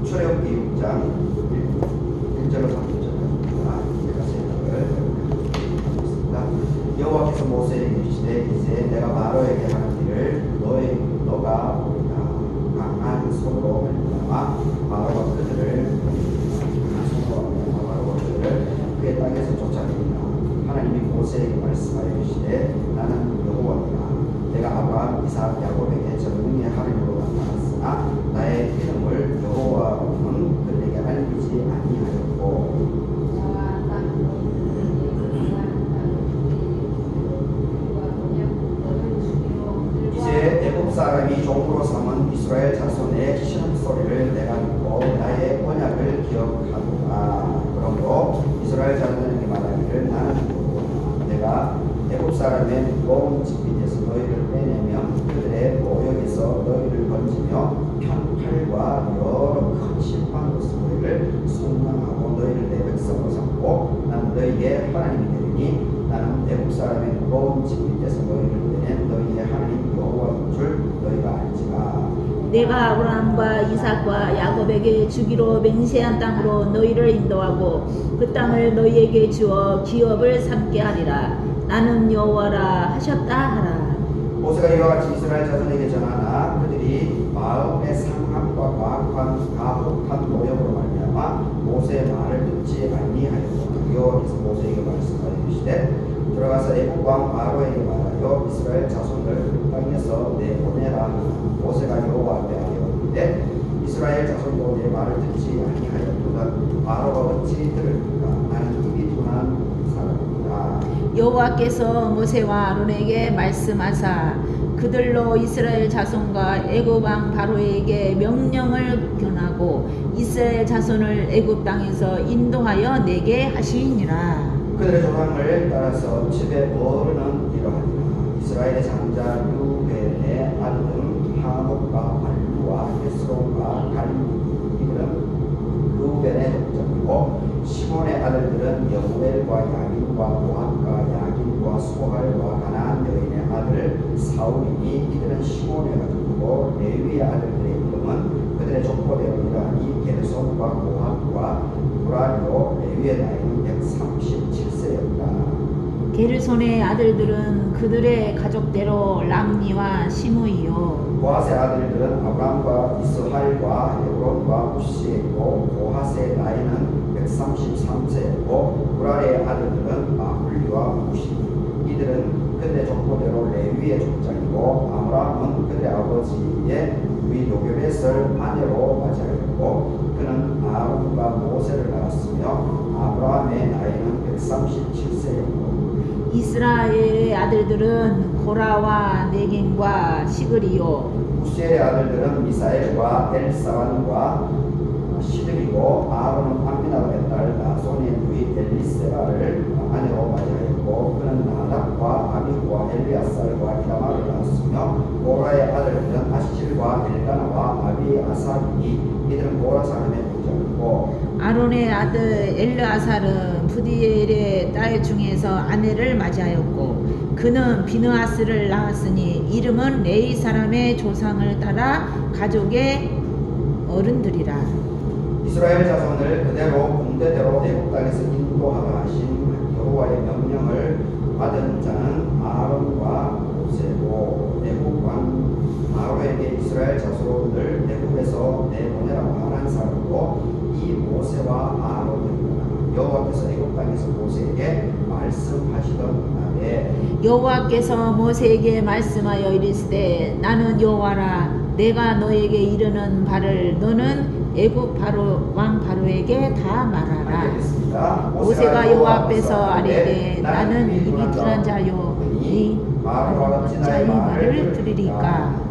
출애굽기 6장 1절로 3절입니다. 제가 생각을 하겠습니다. 여호와께서 모세에게 이르시되 이제 내가 바로에게 하는 일을 너가 보리라. 강한 손으로 말미암아 바로가 그들을 그의 땅에서 쫓아내니라. 하나님이 모세에게 말씀하여 이르시되 나는 여호와니라. 내가 아브라함, 이삭, 야곱에게 전능의 하나님으로 나타났으나 나의 이름을 여호와로는 그들에게 알리지 아니하였고 이제 애굽 사람이 종으로 삼은 이스라엘 자손의 신음소리를 내가 듣고 나의 언약을 기억하노라. 그러므로 이스라엘 자손에게 말하기를 나는 여호와라. 내가 애굽 사람의 무거운 집 밑에서 너희를 빼내면 그들의 모욕에서 너희를 건지며 편팔과 여러 큰 심판으로서 너희를 속량하고 너희를 내 백성으로 삼고 나는 너희의 하나님이 되리니 나는 애굽 사람의 무거운 집 밑에서 너희를 빼낸 너희의 하나님 여호와인 줄 너희가 알지라. 내가 아브라함과 이삭과 야곱에게 주기로 맹세한 땅으로 너희를 인도하고 그 땅을 너희에게 주어 기업을 삼게 하리라. 나는 여호와라 하셨다 하라. 모세가 이와 같이 이스라엘 자손에게 전하나 그들이 마음의 상함과 가혹한 노력으로 말미암아 모세의 말을 듣지 아니하였고 여호와께서 모세에게 말씀하여 이르시되 들어가서 애굽 왕 바로에게 말하여 이스라엘 자손을 그 땅에서 내보내라. 모세가 여호와 앞에 아뢰었는데 이스라엘 자손도 내 말을 듣지 아니하였거든 바로가 어찌 들을까. 나는 입이 둔한 사람이라. 여호와께서 모세와 아론에게 말씀하사 그들로 이스라엘 자손과 애굽 왕 바로에게 명령을 전하고 이스라엘 자손을 애굽 땅에서 인도하여 내게 하시니라. 그들의 조상을 따라서 집에 어른은 이러하니라. 이스라엘의 장자 르우벤의 아들은 하목과 발루와 헤스론과 갈무이. 이들은 르우벤의 족장이고 시몬의 아들들은 여우엘과 야긴과 모함과 야긴과 소할과 가나안 여인의 아들 사울이니 이들은 시몬의 가족이고 레위의 아들들의 이름은 그들의 족보대로 이러하니 게르손과 모함과 무라리로 레위의 나이는 137세였다. 게르손의 아들들은 그들의 가족대로 람니와 시므이요. 고핫의 아들들은 아브람과 이스할과 헤브론과 우시에고 고핫의 나이는 133세였고 무라리의 아들들은 마훌리와 무시. 이들은 그들의 족보대로 레위의 족장이고 아므람은 그들의 아버지의 위 요게벳을 아내로 맞이하였고 그는 아론과 모세를 낳았으며 아브라함의 나이는 137세였고 이스라엘의 아들들은 고라와 네겐과 시그리요. 우시엘의 아들들은 미사엘과 엘사반과 시드기고 아론은 암미나답의 딸 나손의 누이 엘리세바를 아내로 맞이하였고 그는 나답과 아비후와 엘리아살과 이다마를 낳았으며 고라의 아들들은 아실과 엘가나와 아비아사리니 이들은 고라 사람의 부자이고 아론의 아들 엘르아살은 부디엘의 딸 중에서 아내를 맞이하였고 그는 비느하스를 낳았으니 이름은 레위 사람의 조상을 따라 가족의 어른들이라. 이스라엘 자손을 그대로 군대대로 애굽 땅에서 인도하라 하신 여호와의 명령을 받은 자는 아론과 모세고 애굽 왕 바로에게 이스라엘 자손을 애굽에서 내보내라고 말한 사람도 이 모세와 아론이라. 여호와께서 애굽 땅에서 모세에게 말씀하시던 날에 여호와께서 모세에게 말씀하여 이르시되 나는 여호와라. 내가 너에게 이르는 바를 너는 애굽 바로 왕 바로에게 다 말하라. 알겠습니다. 모세가 여호와 앞에서 아뢰되 나는 입이 둔한 자요 이 바로와 같이 자의 나의 말을 들으리까.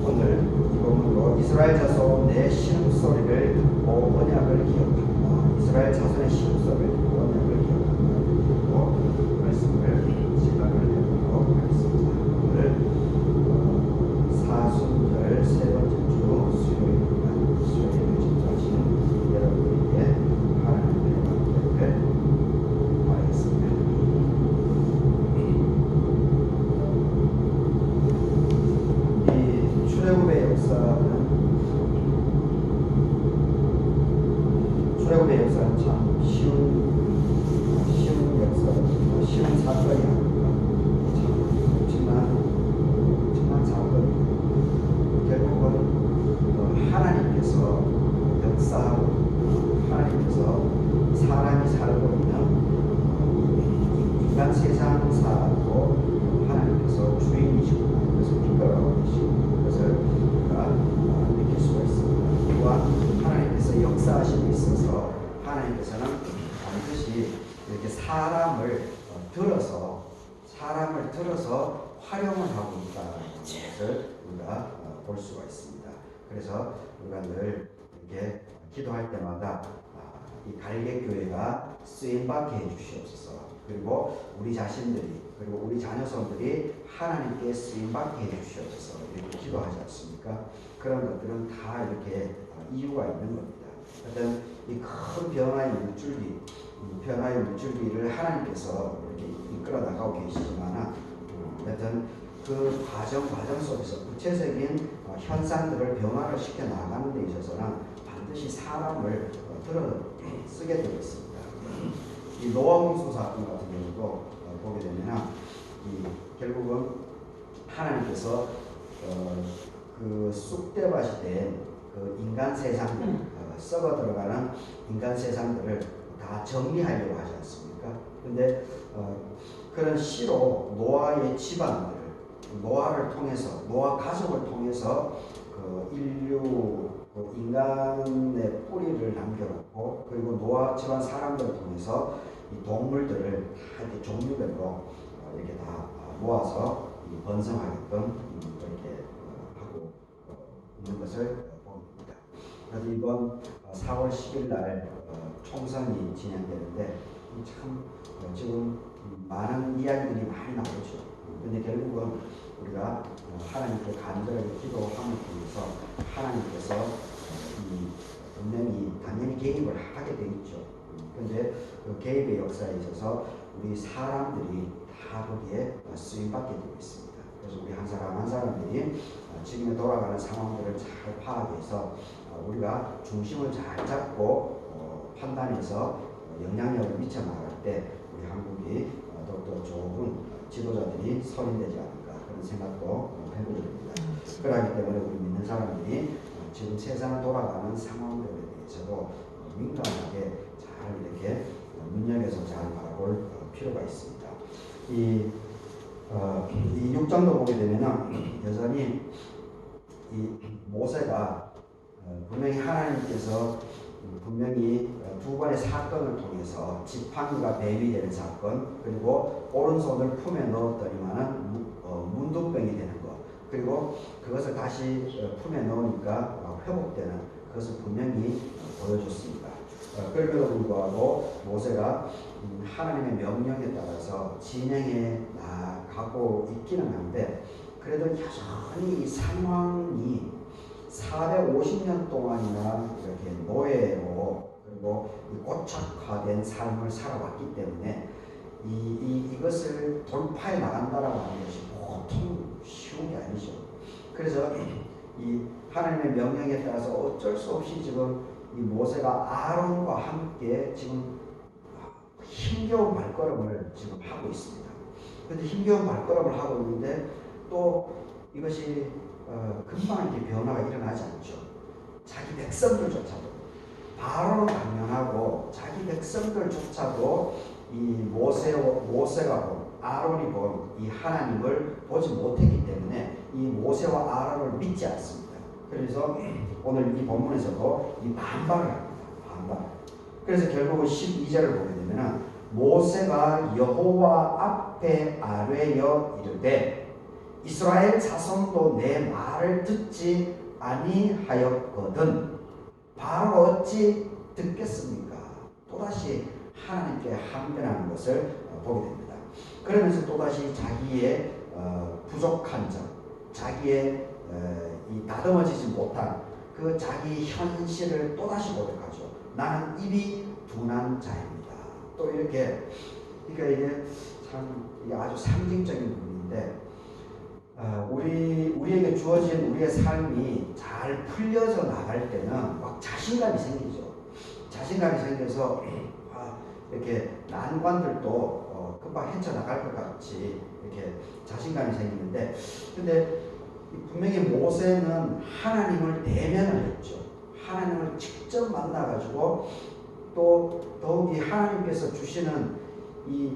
오늘 이 본문으로 이스라엘 자손 내 신음소리를 듣고 언약을 기억한다. 이스라엘 자손의 신음소리를 듣고 언약을 기억한다. 말씀을 생각을 해보도록 하겠습니다. 오늘 사순절 세 번째 주 수요일입니다. 수요일을 집중하시는 여러분에게 하나님의 세상 사람도 하나님께서 주인이시구나, 이것을 이끌어가고 계시고 이것을 우리가 느낄 수가 있습니다. 또한 하나님께서 역사하시고 있어서 하나님께서는 반드시 이렇게 사람을 들어서 활용을 하고 있다는 것을 우리가 볼 수가 있습니다. 그래서 우리가 늘 이렇게 기도할 때마다 이 갈개교회가 쓰임받게 해주시옵소서. 그리고 우리 자신들이, 그리고 우리 자녀손들이 하나님께 쓰임받게 해주시옵소서, 이렇게 기도하지 않습니까? 그런 것들은 다 이렇게 이유가 있는 겁니다. 어떤 이 큰 변화의 물줄기를 하나님께서 이렇게 이끌어 나가고 계시지만, 어떤 그 과정 속에서 구체적인 현상들을 변화를 시켜 나가는 데 있어서는 반드시 사람을 들어 쓰게 되어 있습니다. 이 노아 홍수 사건 같은 경우도 보게 되면 결국은 하나님께서 그 쑥대밭이 된 그 인간 세상들, 썩어 들어가는 인간 세상들을 다 정리하려고 하지 않습니까? 근데 그런 시로 노아의 집안들을, 노아를 통해서, 노아 가족을 통해서 그 인류, 그 인간의 뿌리를 남겨놓고, 그리고 노아 집안 사람들을 통해서 이 동물들을 다 이렇게 종류별로 이렇게 다 모아서 번성하게끔 이렇게 하고 있는 것을 봅니다. 그래서 이번 4월 10일 날 총선이 진행되는데 참 지금 많은 이야기들이 많이 나오죠. 근데 결국은 우리가 하나님께 간절하게 기도함을 통해서 하나님께서 분명히 당연히 개입을 하게 되겠죠. 그런데 그 개입의 역사에 있어서 우리 사람들이 다 거기에 쓰임받게 되고 있습니다. 그래서 우리 한 사람 한 사람들이 지금에 돌아가는 상황들을 잘 파악해서 우리가 중심을 잘 잡고 판단해서 영향력을 미쳐 나갈 때 우리 한국이 더욱더 좋은 지도자들이 선임되지 않을까, 그런 생각도 해보게 됩니다. 그렇기 때문에 우리 믿는 사람들이 지금 세상을 돌아가는 상황들에 대해서도 민감하게 잘 이렇게 눈여겨서 잘 바라볼 필요가 있습니다. 이 6장도 보게 되면 여전히 이 모세가 분명히 하나님께서 분명히 두 번의 사건을 통해서 지팡이가 뱀이 되는 사건, 그리고 오른손을 품에 넣었더니만은 문둥병이 되는 것, 그리고 그것을 다시 품에 넣으니까 회복되는 것을 분명히 보여줬습니다. 그럼에도 불구하고 모세가 하나님의 명령에 따라서 진행해 나가고 있기는 한데, 그래도 여전히 이 상황이 450년 동안이나 이렇게 노예로, 그리고 고착화된 삶을 살아왔기 때문에 이것을 돌파해 나간다라고 하는 것이 보통 쉬운 게 아니죠. 그래서 이 하나님의 명령에 따라서 어쩔 수 없이 지금 이 모세가 아론과 함께 지금 힘겨운 발걸음을 지금 하고 있습니다. 그런데 힘겨운 발걸음을 하고 있는데 또 이것이 금방 이렇게 변화가 일어나지 않죠. 자기 백성들조차도, 바로는 당연하고 자기 백성들조차도 이 모세가 본, 아론이 본 이 하나님을 보지 못했기 때문에 이 모세와 아론을 믿지 않습니다. 그래서 오늘 이 본문에서도 이 반발을 합니다. 반발. 그래서 결국은 12절을 보게 되면 모세가 여호와 앞에 아뢰어 이르되 이스라엘 자손도 내 말을 듣지 아니하였거든 바로 어찌 듣겠습니까? 또다시 하나님께 항변하는 것을 보게 됩니다. 그러면서 또다시 자기의 부족한 점, 자기의 이 다듬어지지 못한 그 자기 현실을 또다시 고백하죠. 나는 입이 둔한 자입니다. 또 이렇게, 그러니까 이게 참 이게 아주 상징적인 부분인데, 우리에게 주어진 우리의 삶이 잘 풀려져 나갈 때는 막 자신감이 생기죠. 자신감이 생겨서 이렇게 난관들도 금방 헤쳐나갈 것 같이 이렇게 자신감이 생기는데, 근데 분명히 모세는 하나님을 대면을 했죠. 하나님을 직접 만나가지고 또 더욱이 하나님께서 주시는 이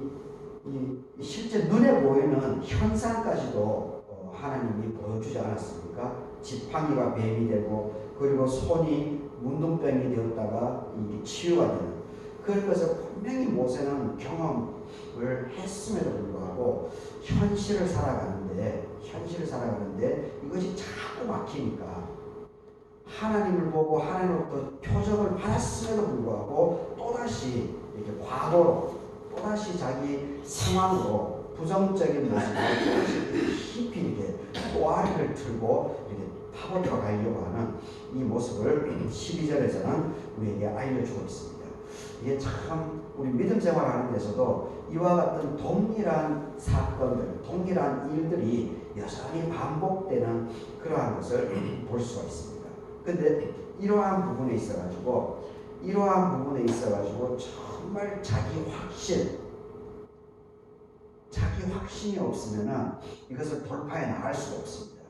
실제 눈에 보이는 현상까지도 하나님이 보여주지 않았습니까? 지팡이가 뱀이 되고 그리고 손이 문둥병이 되었다가 이게 치유가 되는 그런 것을 분명히 모세는 경험을 했음에도 불구하고 현실을 살아가는데 이것이 자꾸 막히니까 하나님을 보고 하나님으로부터 표적을 받았음에도 불구하고 또다시 이렇게 과거로 또다시 자기 상황으로 부정적인 모습으로 깊이 이렇게 꼬아리를 틀고 이렇게 파고 들어가려고 하는 이 모습을 12절에서는 우리에게 알려주고 있습니다. 이게 참 우리 믿음 생활하는 데서도 이와 같은 동일한 사건들, 동일한 일들이 여전히 반복되는 그러한 것을 볼 수가 있습니다. 근데 이러한 부분에 있어가지고 정말 자기 확신이 없으면은 이것을 돌파해 나갈 수가 없습니다.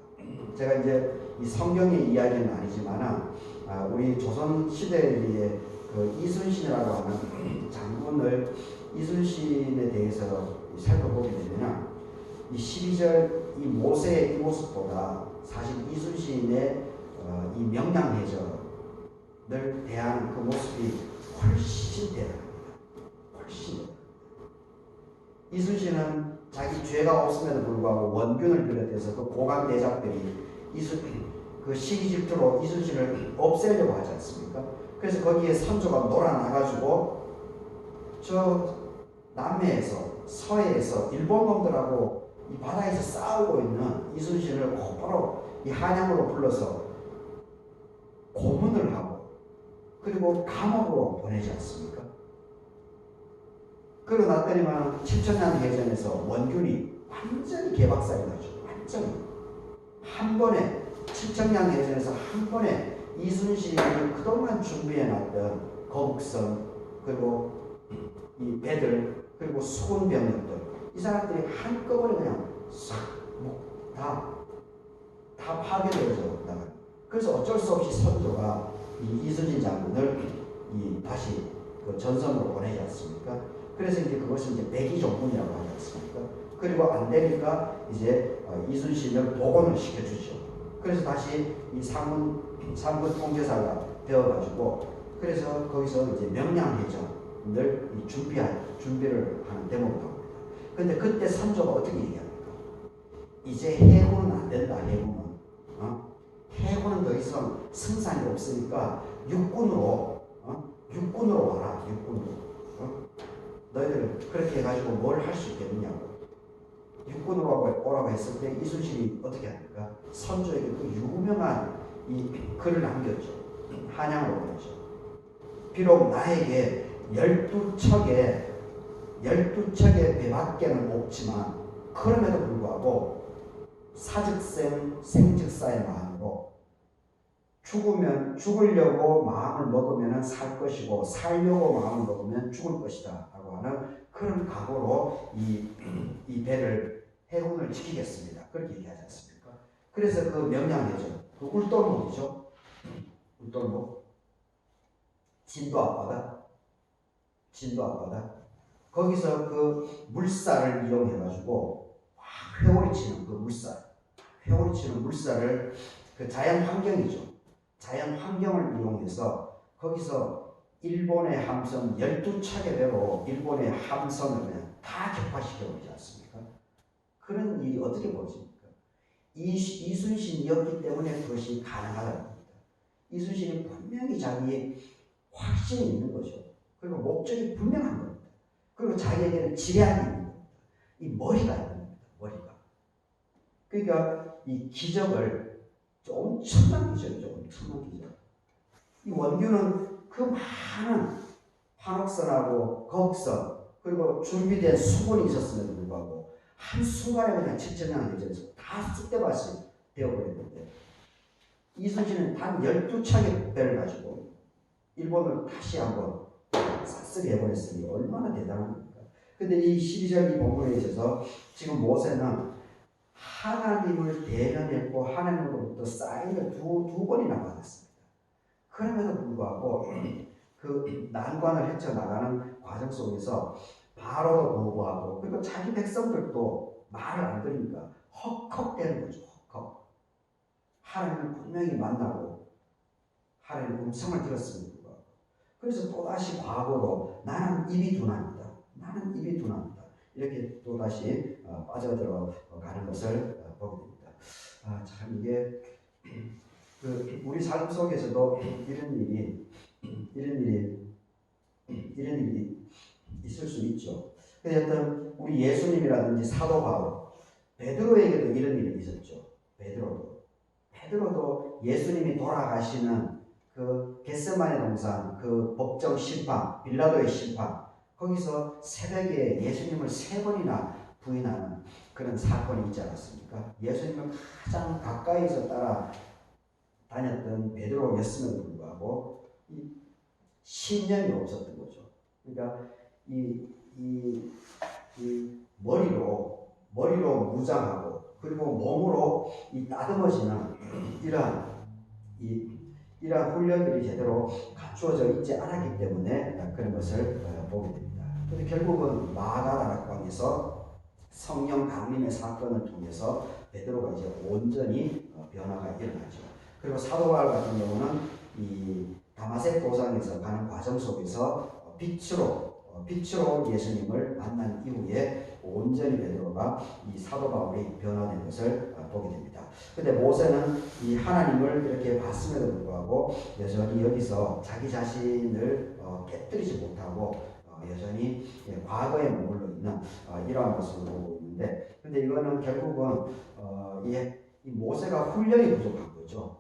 제가 이제 이 성경의 이야기는 아니지만은 우리 조선 시대의 그 이순신이라고 하는 장군을 이순신에 대해서 살펴보게 되면은 이 12절 이 모세의 이 모습보다 사실 이순신의 이 명량해전을 대하는 그 모습이 훨씬 대단합니다. 훨씬. 이순신은 자기 죄가 없음에도 불구하고 원균을 비롯해서 그 고관 대작들이 그 시기 질투로 이순신을 없애려고 하지 않습니까? 그래서 거기에 선조가 놀아나가지고 저 남해에서 서해에서 일본 놈들하고 이 바다에서 싸우고 있는 이순신을 곧바로 이 한양으로 불러서 고문을 하고 그리고 감옥으로 보내지 않습니까? 그러고 났더니만 칠천년 해전에서 원균이 완전히 개박살이 나죠. 완전히 한 번에 칠천년 해전에서 한 번에 이순신이 그동안 준비해놨던 거북선 그리고 이 배들 그리고 수군 병력들 이 사람들이 한꺼번에 그냥 다 파괴되어져 나가요. 그래서 어쩔 수 없이 선조가 이 이순신 장군을 다시 그 전선으로 보내지 않습니까? 그래서 이제 그것을 이제 백의종군이라고 하지 않습니까? 그리고 안 되니까 이제 이순신을 복원을 시켜주죠. 그래서 다시 이 상군 통제사가 되어가지고 그래서 거기서 이제 명량해전을 준비를 하는 대목이 나옵니다. 근데 그때 선조가 어떻게 얘기합니까? 이제 해군은 안 된다. 해군은 더 이상 승산이 없으니까 육군으로 와라. 너희들 그렇게 해가지고 뭘 할 수 있겠느냐고. 육군으로 오라고 했을 때 이순신이 어떻게 합니까? 선조에게 그 유명한 이 글을 남겼죠. 한양으로 보냈죠. 비록 나에게 12척의 배밖에는 없지만 그럼에도 불구하고 사즉생 생즉사의 마음으로 죽으려고 마음을 먹으면 살 것이고 살려고 마음을 먹으면 죽을 것이다 라고 하는 그런 각오로 이 배를 해군을 지키겠습니다. 그렇게 얘기하지 않습니까? 그래서 그 명량해전 그 울돌목이죠. 울돌목 진도 앞바다 거기서 그 물살을 이용해가지고 회오리 치는 그 물살을 그 자연 환경이죠. 자연 환경을 이용해서 거기서 일본의 함선 12척의 배로 일본의 함선을 그냥 다 격파시켜버리지 않습니까? 그런 일이 어떻게 벌어집니까? 이순신이었기 때문에 그것이 가능하다는 겁니다. 이순신이 분명히 자기의 확신이 있는 거죠. 그리고 목적이 분명한 겁니다. 그리고 자기에게는 지략이 있는 겁니다. 이 머리가 있는 겁니다. 머리가. 그러니까 이 기적을 엄청난 기적이죠. 이 원균은 그 많은 환옥선하고 거북선 그리고 준비된 수군이 있었음에도 불구하고 한순간에 그냥 칠천년 해전에서 다 쑥대밭이 되어버렸는데 이순신은 단 12척의 배를 가지고 일본을 다시 한번 싹쓸이 해버렸으니 얼마나 대단한 겁니까? 근데 이 12절 이 본문에 있어서 지금 모세는 하나님을 대면했고 하나님으로부터 사인을 두 번이나 받았습니다. 그럼에도 불구하고 그 난관을 헤쳐나가는 과정 속에서 바로도 거부하고, 그리고 자기 백성들도 말을 안 들으니까 헉헉대는 거죠. 헉헉. 하나님을 분명히 만나고 하나님의 음성을 들었음에도 불구하고, 그래서 또다시 과거로 나는 입이 둔합니다. 나는 입이 둔합니다. 이렇게 또다시 빠져들어 가는 것을 보게 됩니다. 참 이게 우리 삶 속에서도 이런 일이 있을 수 있죠. 어떤 우리 예수님이라든지 사도 바울, 베드로에게도 이런 일이 있었죠. 베드로도 예수님이 돌아가시는 그 겟세마네 동산, 그 법정 심판, 빌라도의 심판, 거기서 새벽에 예수님을 3번이나 부인하는 그런 사건이 있지 않았습니까? 예수님을 가장 가까이서 따라 다녔던 베드로였음에도 불구하고 이 신념이 없었던 거죠. 그러니까 이 머리로 무장하고, 그리고 몸으로 이 따듬어지는 이러한 훈련들이 제대로 갖추어져 있지 않았기 때문에 그런 것을 보게 됩니다. 그런데 결국은 마가다락방에서 성령 강림의 사건을 통해서 베드로가 이제 온전히 변화가 일어나죠. 그리고 사도 바울 같은 경우는 이 다마색 도상에서 가는 과정 속에서 빛으로 예수님을 만난 이후에 온전히 베드로가 이 사도 바울이 변화된 것을 보게 됩니다. 근데 모세는 이 하나님을 이렇게 봤음에도 불구하고 여전히 여기서 자기 자신을 깨뜨리지 못하고 여전히 과거에 머물러 있는 이러한 모습을 보고 있는데, 근데 이거는 결국은 이 모세가 훈련이 부족한 거죠.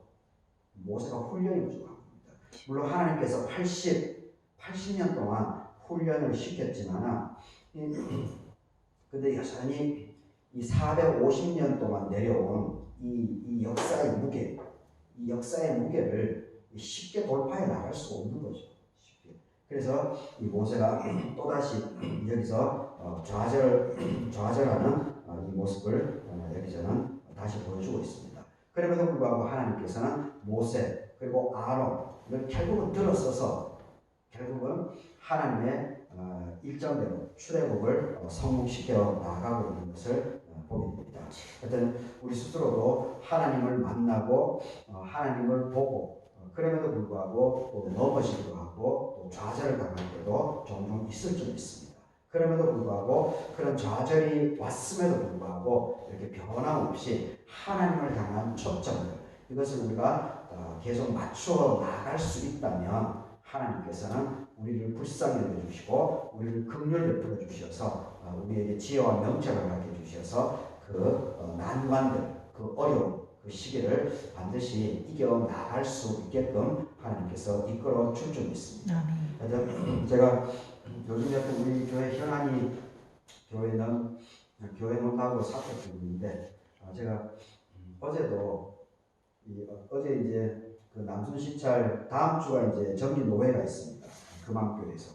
모세가 훈련이 부족한 겁니다. 물론 하나님께서 80년 동안 훈련을 시켰지만, 근데 여전히 이 450년 동안 내려온 이 역사의 무게를 쉽게 돌파해 나갈 수 없는 거죠. 쉽게. 그래서 이 모세가 또다시 여기서 좌절하는 이 모습을 여기서는 다시 보여주고 있습니다. 그럼에도 불구하고 하나님께서는 모세 그리고 아론을 결국은 들어서서 결국은 하나님의 일정대로 출애굽을 성공시켜 나가고 있는 것을 보게 됩니다. 하여튼 우리 스스로도 하나님을 만나고 하나님을 보고 그럼에도 불구하고 또 넘어지기도 하고 또 좌절을 당할 때도 종종 있을 줄 믿습니다. 그럼에도 불구하고 그런 좌절이 왔음에도 불구하고 이렇게 변함없이 하나님을 향한 초점을, 이것을 우리가 계속 맞추어 나갈 수 있다면 하나님께서는 우리를 불쌍히 여겨주시고 우리를 긍휼히 베풀어 주셔서 우리에게 지혜와 명철을 가르쳐 주셔서 그 난관들, 그 어려움, 그 시기를 반드시 이겨 나갈 수 있게끔 하나님께서 이끌어 줄 줄 믿습니다. 제가 요즘에 우리 교회 현안이 교회는 교회 논다고 사표 중인데, 제가 어제도 어제 이제 그 남순시찰 다음 주가 이제 정기 노회가 있습니다. 금암교회에서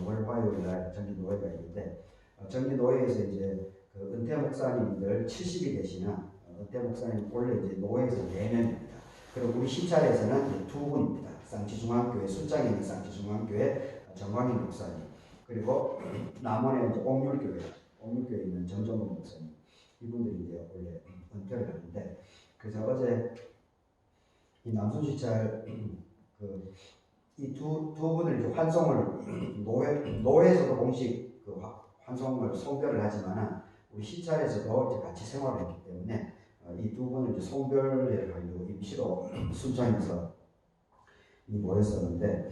월 화요일 날 정기 노회가 있는데, 정기 노회에서 이제 그 은퇴 목사님들 70이 되시는 은퇴 목사님 원래 이제 노회에서 4명입니다. 그리고 우리 시찰에서는 이제 2분입니다. 쌍지중앙교회 순장에 있는 쌍지중앙교회 정광인 목사님, 그리고 남원에 이제 옥률교회에 있는 정정근 목사님, 이분들이 이제 원래 은퇴를 하는데, 그래서 어제 이 남순시찰 이 두 분을 이제 환송을 노회에서도 공식 그 환송을 송별을 하지만은 우리 시찰에서도 이제 같이 생활을 했기 때문에 이 두 분을 이제 송별회를 하려고 임시로 순창에서 모였었는데,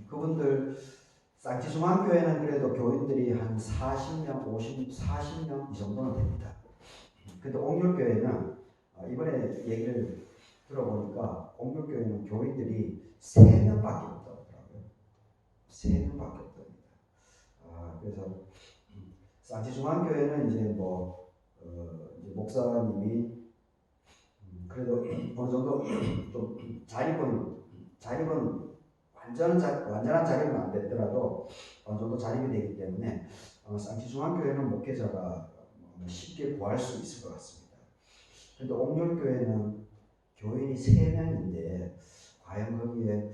그분들 쌍지중앙교회는 그래도 교인들이 한 40명 이 정도는 됩니다. 근데 옥률교회는 이번에 얘기를 들어보니까 옥률교회는 교인들이 3명밖에 없더라고요. 3명밖에 없답니다. 그래서 쌍지중앙교회는 이제 이제 목사님이 그래도 어느 정도 좀 자립은 완전한 자립은 안 됐더라도 어느 정도 자립이 되기 때문에 쌍지중앙교회는 목회자가 쉽게 구할 수 있을 것 같습니다. 그런데 옥률교회는 교인이 3명인데 과연 거기에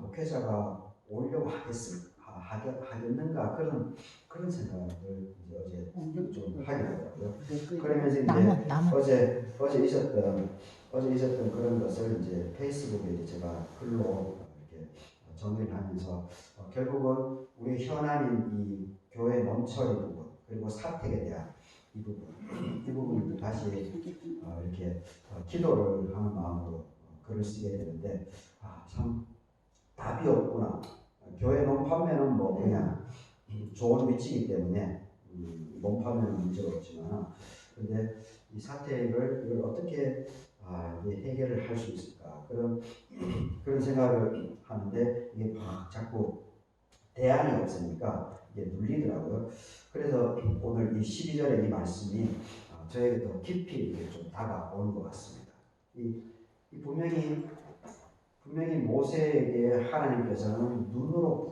목회자가 오려고 하겠는가 그런 생각을 이제 어제 좀 하게 되더라고요. 그러면서 이제 어제 있었던 그런 것을 이제 페이스북에 이제 제가 글로 이렇게 정리를 하면서 결국은 우리 현안인 이 교회 넘쳐의 부분 그리고 사택에 대한 이 부분을 다시 이렇게 기도를 하는 마음으로 글을 쓰게 되는데 참 답이 없구나. 교회 논판매는 뭐 그냥 좋은 위치이기 때문에 논판매는 문제가 없지만 근데 이 사택을 이걸 어떻게 해결을 할 수 있을까 그런 생각을 하는데 이게 막 자꾸 대안이 없으니까 이게 눌리더라고요. 그래서 오늘 이 12절의 이 말씀이 저에게 더 깊이 좀 다가오는 것 같습니다. 이 분명히 모세에게 하나님께서는 눈으로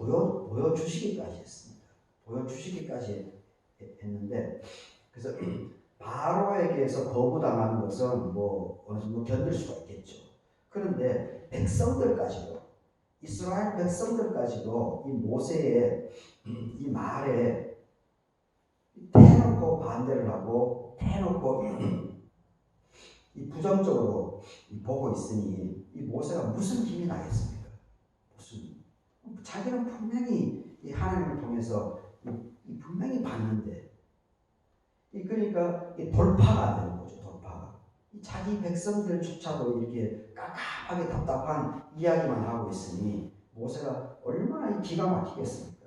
보여주시기까지 했습니다. 보여주시기까지 했는데 그래서 바로에게서 거부당하는 것은 뭐 어느 정도 견딜 수가 있겠죠. 그런데 백성들까지도 이스라엘 백성들까지도 이 모세의 이 말에 대놓고 반대를 하고 대놓고 이 부정적으로 보고 있으니 이 모세가 무슨 힘이 나겠습니까? 자기는 분명히 이 하나님을 통해서 이 분명히 봤는데 그러니까 이 돌파가 되는 거죠. 돌파가 자기 백성들조차도 이렇게 깝깝하게 답답한 이야기만 하고 있으니 모세가 얼마나 기가 막히겠습니까?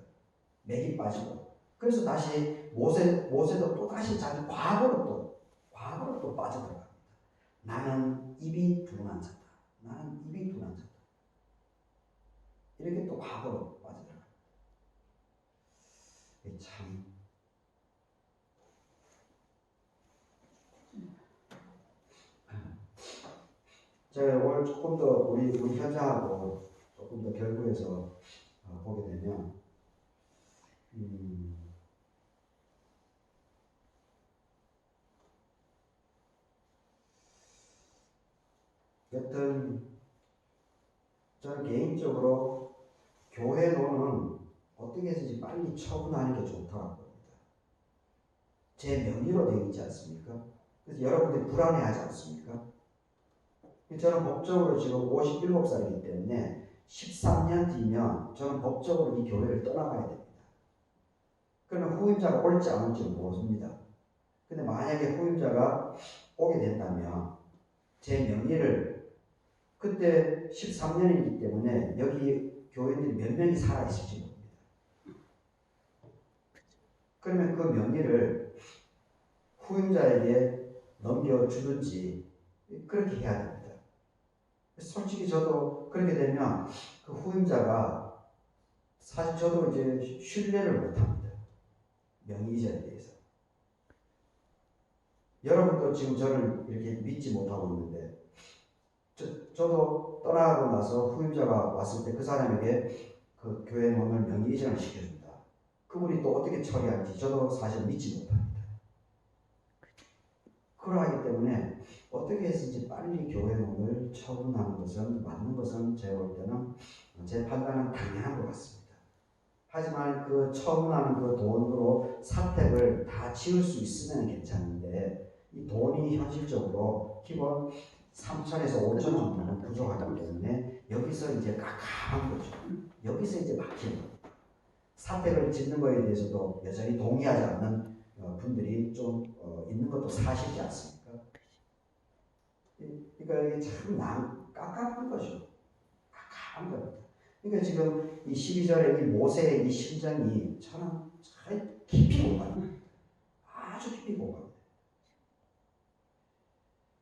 맥이 빠지고 그래서 다시 모세도 또 다시 자기 과거로 또 빠져들어갑니다. 나는 입이 둔한 자다. 나는 입이 둔한 자다. 이렇게 또 과거로 빠져들어갑니다. 참 제가 오늘 조금 더 우리 현장하고 조금 더 결부해서 보게 되면 여튼 저는 개인적으로 교회론은 어떻게 해서든지 빨리 처분하는 게 좋다고 봅니다. 제 명의로 되어 있지 않습니까? 그래서 여러분들이 불안해하지 않습니까? 저는 법적으로 지금 57살이기 때문에 13년 뒤면 저는 법적으로 이 교회를 떠나가야 됩니다. 그러면 후임자가 올지 안 올지는 모릅니다. 근데 만약에 후임자가 오게 된다면 제 명의를 그때 13년이기 때문에 여기 교인들이 몇 명이 살아있을지 모릅니다. 그러면 그 명의를 후임자에게 넘겨주든지 그렇게 해야 됩니다. 솔직히 저도 그렇게 되면 그 후임자가 사실 저도 이제 신뢰를 못합니다. 명의이자에 대해서. 여러분도 지금 저를 이렇게 믿지 못하고 있는데 저도 떠나고 나서 후임자가 왔을 때 그 사람에게 그 교회 문을 명의이전을 시켜준다. 그분이 또 어떻게 처리할지 저도 사실 믿지 못합니다. 그러하기 때문에 어떻게 해서든지 빨리 교회 문을 처분하는 것은 맞는 것은 제가 볼 때는 제 판단은 당연한 것 같습니다. 하지만 그 처분하는 그 돈으로 사택을 다 지을 수 있으면 괜찮은데 이 돈이 현실적으로 기본 3천에서 5천 정도는 부족하기 때문에 여기서 이제 깝깝한 거죠. 여기서 이제 막히는 겁니다. 사택을 짓는 것에 대해서도 여전히 동의하지 않는 분들이 좀 있는 것도 사실이지 않습니까? 그러니까 이게 참 깝깝한 거죠. 깝깝한 겁니다. 그러니까 지금 이 12절에 이 모세의 이 심정이 저는 참 깊이 공감합니다. 아주 깊이 공감합니다.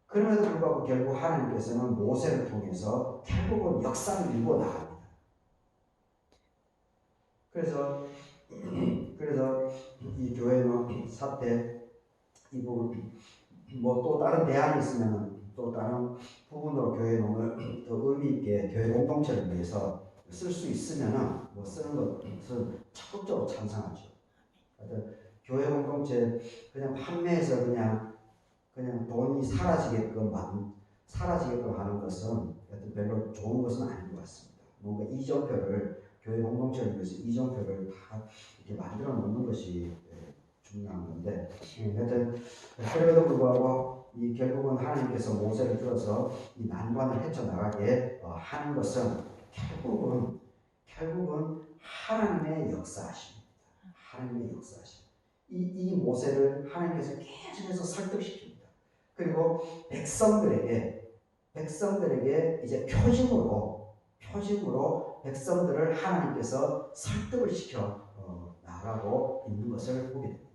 그럼에도 불구하고 결국 하나님께서는 모세를 통해서 결국은 역사를 이루어 나갑니다. 그래서 이 교회는 사태 이 부분 뭐 또 다른 대안이 있으면 또 다른 부분으로 교회 논을 더 의미 있게 교회 공동체를 위해서 쓸 수 있으면은 뭐 쓰는 것은 적극적으로 찬성하죠. 교회 공동체 그냥 판매해서 그냥 돈이 사라지게끔 하는 것은 별로 좋은 것은 아닌 것 같습니다. 뭔가 이정표를 교회 공동체를 위해서 이정표를 다 이렇게 만들어 놓는 것이 중요한 건데, 하여튼 그럼에도 불구하고 이 결국은 하나님께서 모세를 들어서 이 난관을 헤쳐나가게 하는 것은 결국은 하나님의 역사하십니다. 하나님의 역사하십니다. 이 모세를 하나님께서 계속해서 설득시킵니다. 그리고 백성들에게 이제 표징으로 백성들을 하나님께서 설득을 시켜 나가고 있는 것을 보게 됩니다.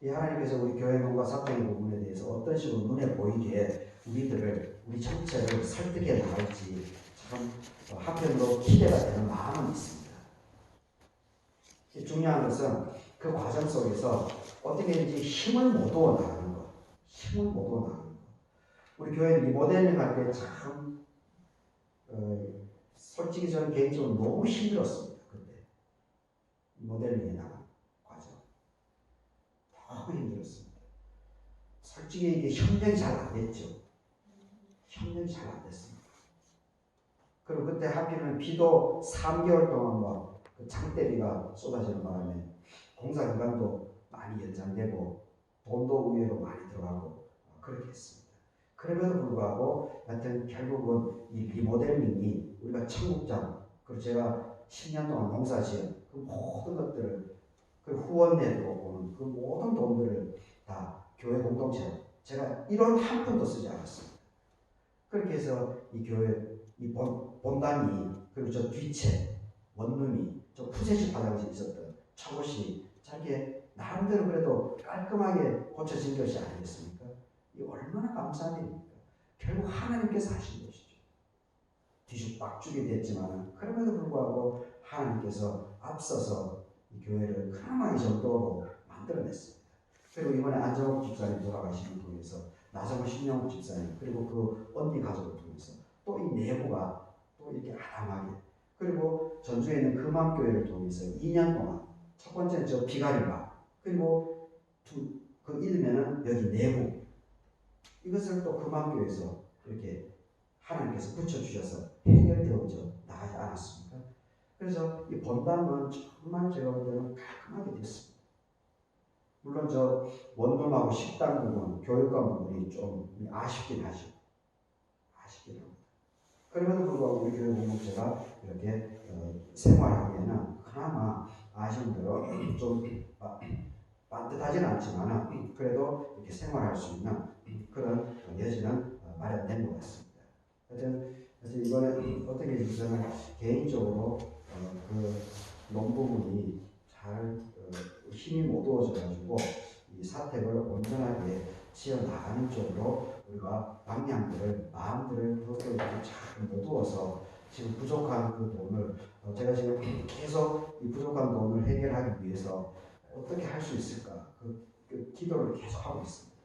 이 하나님께서 우리 교회 농과 사적인 부분에 대해서 어떤 식으로 눈에 보이게 우리 전체를 설득해 나갈지 참 한편으로 기대가 되는 마음은 있습니다. 중요한 것은 그 과정 속에서 어떻게든지 힘을 못 얻어 나가는 것. 우리 교회 리모델링 할 때 참 솔직히 저는 개인적으로 너무 힘들었습니다. 그때 리모델링에 나간 과정 너무 힘들었습니다. 솔직히 이게 협력이 잘 안 됐죠. 그리고 그때 하필이면 비도 3개월 동안 막 그 장대비가 쏟아지는 바람에 공사 기간도 많이 연장되고 돈도 의외로 많이 들어가고 그렇게 했습니다. 그럼에도 불구하고 하여튼 결국은 이 리모델링이 우리가 청국장, 그리고 제가 10년 동안 농사지은 그 모든 것들을 그 후원 내도록 그 모든 돈들을 다 교회 공동체로 제가 1원 한 푼도 쓰지 않았습니다. 그렇게 해서 이 교회 이 본당이, 그리고 저 뒤채 원룸이 저 푸세식 화장실이 있었던 저것이 자기 나름대로 그래도 깔끔하게 고쳐진 것이 아니겠습니까? 이 얼마나 감사한 일입니까? 결국 하나님께서 하신 것이죠. 뒤죽박죽이 됐지만 그럼에도 불구하고 하나님께서 앞서서 이 교회를 그나마 이 정도로 만들어냈습니다. 그리고 이번에 안정욱 집사님 돌아가시는 통해서 나성호 신영욱 집사님, 그리고 그 언니 가족을 통해서 또 이 내부가 또 이렇게 아담하게, 그리고 전주에 있는 금암교회를 통해서 2년 동안 첫 번째는 저 비가리바, 그리고 그 이르면은 여기 내부, 이것을 또 금암교회에서 이렇게 하나님께서 붙여주셔서 해결되어져 나가지 않았습니까? 그래서 이 본당은 정말 제가 볼 때는 깔끔하게 됐습니다. 물론 저 원룸하고 식당 부분, 교육관 부분이 좀 아쉽긴 하죠. 합니다. 그럼에도 불구하고 우리 교회 공동체가 이렇게 생활하기에는 그나마 아쉬운 대로 좀 반듯하지는 않지만 그래도 이렇게 생활할 수 있는 그런 여지는 마련된 것 같습니다. 그래서 이번에 어떻게 저는 개인적으로 그 논부분이 잘 힘이 못 얻어져가지고 이 사택을 온전하게 지어나가는 쪽으로 우리가 방향들을, 마음들을 그것도 잘 모두어서 지금 부족한 그 돈을 제가 지금 계속 이 부족한 돈을 해결하기 위해서 어떻게 할 수 있을까 그 기도를 계속 하고 있습니다.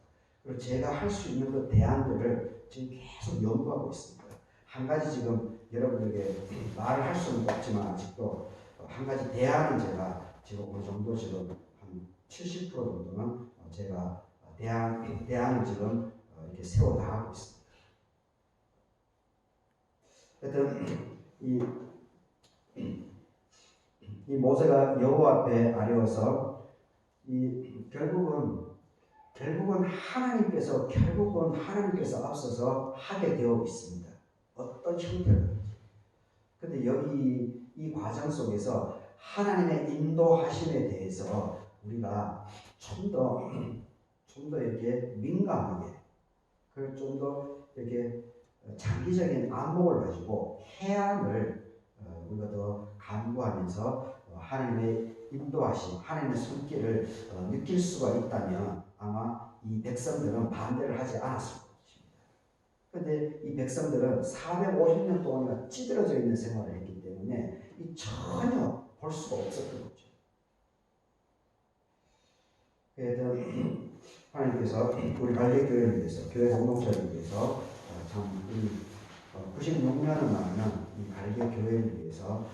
그리고 제가 할 수 있는 그 대안들을 지금 계속 연구하고 있습니다. 한 가지 지금 여러분에게 말을 할 수는 없지만 아직도 한 가지 대안은 제가 지금 어느 정도 지금 한 70% 정도는 제가 대안을 지금 이렇게 세워 나가고 있습니다. 하여튼 이 모세가 여호와 앞에 아뢰어서 결국은 하나님께서 앞서서 하게 되어 있습니다. 어떤 형태로든지. 근데 여기 이 과정 속에서 하나님의 인도하심에 대해서 우리가 좀 더 이렇게 민감하게, 그리고 좀 더 이렇게 장기적인 안목을 가지고 해안을 우리가 더 간구하면서 하나님의 인도하심, 하나님의 손길을 느낄 수가 있다면 아마 이 백성들은 반대를 하지 않았을 것입니다. 그런데 이 백성들은 450년 동안 찌들어져 있는 생활을 했기 때문에 전혀 볼 수가 없었던 거죠. 그래서 하나님께서 우리 갈릴교회를 위해서, 교회 공동체를 위해서 참 96년을 맞는 이 갈릴교회를 위해서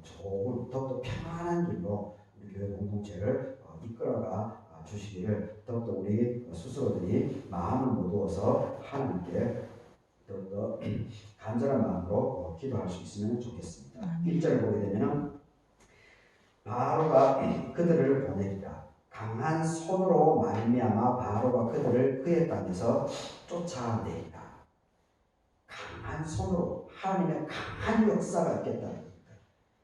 조금 더욱더 평안한 길로 우리 교회 공동체를 이끌어가 주시기를 더욱더 우리 스스로들이 마음을 모두어서 하나님께 더욱더 간절한 마음으로 기도할 수 있으면 좋겠습니다. 1절을 보게 되면 바로가 그들을 보내리라. 강한 손으로 말미암아 바로가 그들을 그의 땅에서 쫓아내리라. 강한 손으로 하나님의 강한 역사가 있겠다는 겁니다.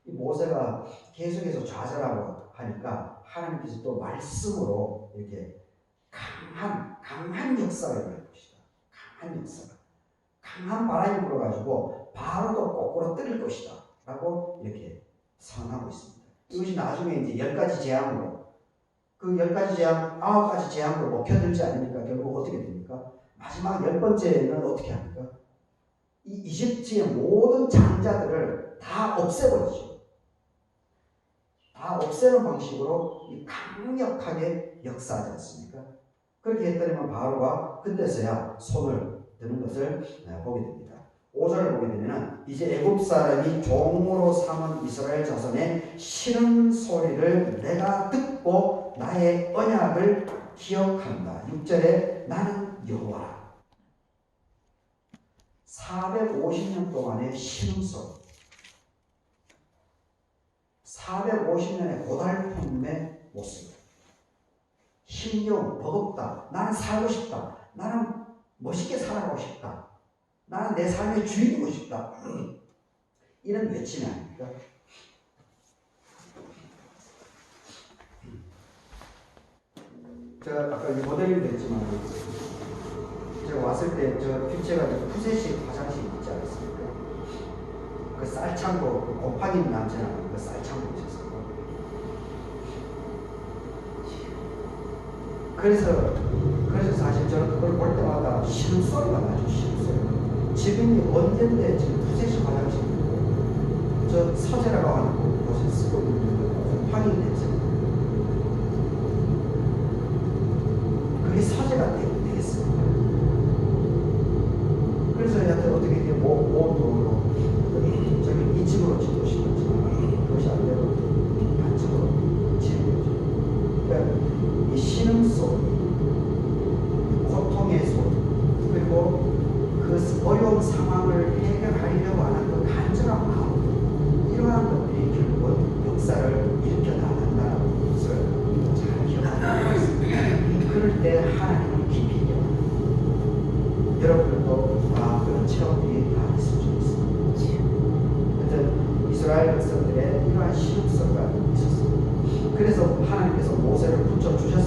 이 모세가 계속해서 좌절하고 하니까 하나님께서 또 말씀으로 이렇게 강한 역사가 일어날 것이다. 강한 역사가. 강한 바람이 불어가지고 바로도 거꾸로 뜨릴 것이다. 라고 이렇게 선언하고 있습니다. 이것이 나중에 이제 10가지 재앙으로 그 10가지 재앙, 9가지 재앙으로 먹혀들지 않으니까 결국 어떻게 됩니까? 마지막 10번째는 어떻게 합니까? 이 이집트의 모든 장자들을 다 없애버리죠. 다 없애는 방식으로 강력하게 역사하지 않습니까? 그렇게 했더니만 바로가 그때서야 손을 드는 것을 보게 됩니다. 5절을 보게 되면 이제 애굽 사람이 종으로 삼은 이스라엘 자손의 싫은 소리를 내가 듣고 나의 언약을 기억한다. 6절에 나는 여호와라. 450년 동안의 신음소리, 450년의 고달픔의 모습, 힘겨운, 버겁다, 나는 살고 싶다, 나는 멋있게 살아가고 싶다, 나는 내 삶의 주인이고 싶다, 이런 외침이 아닙니까? 제가 아까 모델링도 했지만 제가 왔을 때 저 퓨체가 푸세식 화장실 있지 않았습니까? 그 쌀창고, 그 곰팡이 남자는 그 쌀창고 있었어요. 그래서 사실 저는 그걸 볼 때마다 신음소리가 나죠. 신음소리. 지금이 언젠데 지금 푸세식 화장실 저 서재라고 하는 곳에 쓰고 있는 그 곰팡이 냄새. 그게 서재가 되겠습니까? 그래서 여하튼 어떻게 이제 모은 돈으로 저기 2층으로 짓고 싶었지만 그것이 안 되고 단층으로 짓는 거죠. 그러니까 이 신음소리, 고통의 소리, 그리고 그 어려운 상황을 해결하려고 하는 그 간절한 마음, 이러한 것들이 결국은 역사를 일으켜 나간다는 것을 잘 기억하고 있습니다. 그럴 때 하나님을 깊이 기억합니다. 여러분들도 그런 체험들이 다 있을 수 있습니다. 하여튼 이스라엘 백성들의 이러한 신음소리가 있었습니다. 그래서 하나님께서 모세를 붙여주셨습니다.